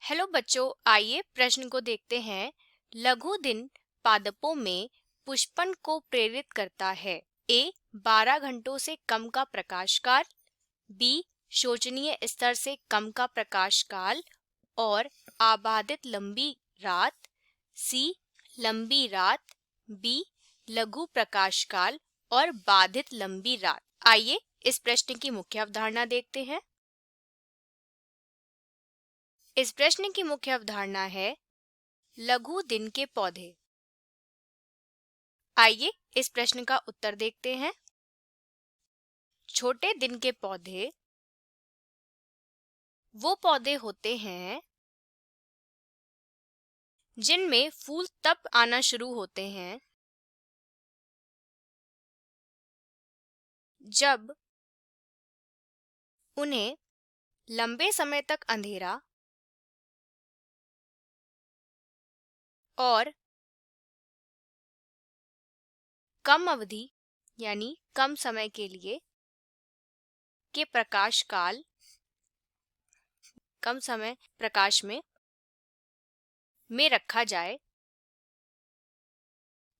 Hello बच्चों, आइए प्रश्न को देखते हैं। लघु दिन पादपों में पुष्पन को प्रेरित करता है। ए 12 घंटों से कम का प्रकाश काल, बी शोचनीय स्तर से कम का प्रकाश काल और आबादित लंबी रात, सी लंबी रात, बी लघु प्रकाश काल और बाधित लंबी रात। आइए इस प्रश्न की मुख्य अवधारणा देखते हैं। इस प्रश्न की मुख्य अवधारणा है लघु दिन के पौधे। आइए इस प्रश्न का उत्तर देखते हैं। छोटे दिन के पौधे वो पौधे होते हैं जिनमें फूल तब आना शुरू होते हैं जब उन्हें लंबे समय तक अंधेरा और कम अवधि यानी कम समय के लिए के प्रकाश काल, कम समय प्रकाश में रखा जाए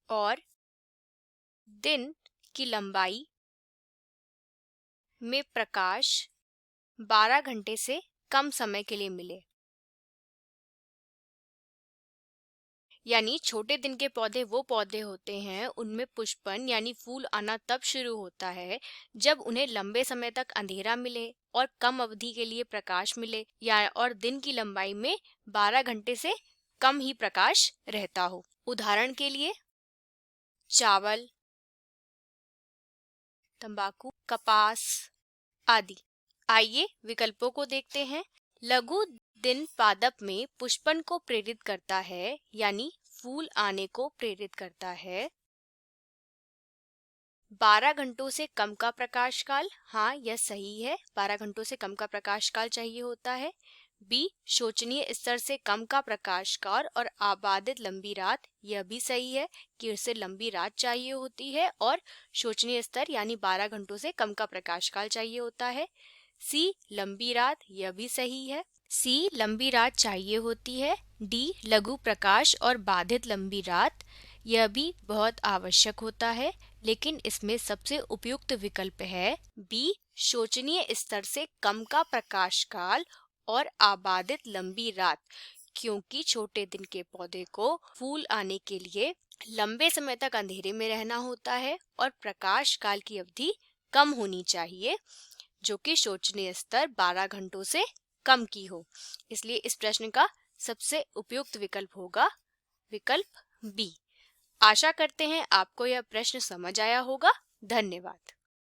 और दिन की लंबाई में प्रकाश 12 घंटे से कम समय के लिए मिले। यानी छोटे दिन के पौधे वो पौधे होते हैं उनमें पुष्पन यानी फूल आना तब शुरू होता है जब उन्हें लंबे समय तक अंधेरा मिले और कम अवधि के लिए प्रकाश मिले या और दिन की लंबाई में 12 घंटे से कम ही प्रकाश रहता हो। उदाहरण के लिए चावल, तंबाकू, कपास आदि। आइए विकल्पों को देखते हैं। लघु दिन पादप में पुष्पन को प्रेरित करता है यानी फूल आने को प्रेरित करता है 12 घंटों से कम का प्रकाश काल। हाँ, यह सही है, 12 घंटों से कम का प्रकाश काल चाहिए होता है। बी शोचनीय स्तर से कम का प्रकाश काल और आबादित लंबी रात, यह भी सही है कि उसे लंबी रात चाहिए होती है और शोचनीय स्तर यानी 12 घंटों से कम का प्रकाश काल चाहिए होता है। सी लंबी रात, यह भी सही है, सी लंबी रात चाहिए होती है। डी लघु प्रकाश और बाधित लंबी रात, यह भी बहुत आवश्यक होता है, लेकिन इसमें सबसे उपयुक्त विकल्प है बी शोचनीय स्तर से कम का प्रकाश काल और आबादित लंबी रात, क्योंकि छोटे दिन के पौधे को फूल आने के लिए लंबे समय तक अंधेरे में रहना होता है और प्रकाश काल की अवधि कम होनी चाहिए जो कि शोचनीय स्तर 12 घंटों से कम की हो। इसलिए इस प्रश्न का सबसे उपयुक्त विकल्प होगा विकल्प बी। आशा करते हैं आपको यह प्रश्न समझ आया होगा। धन्यवाद।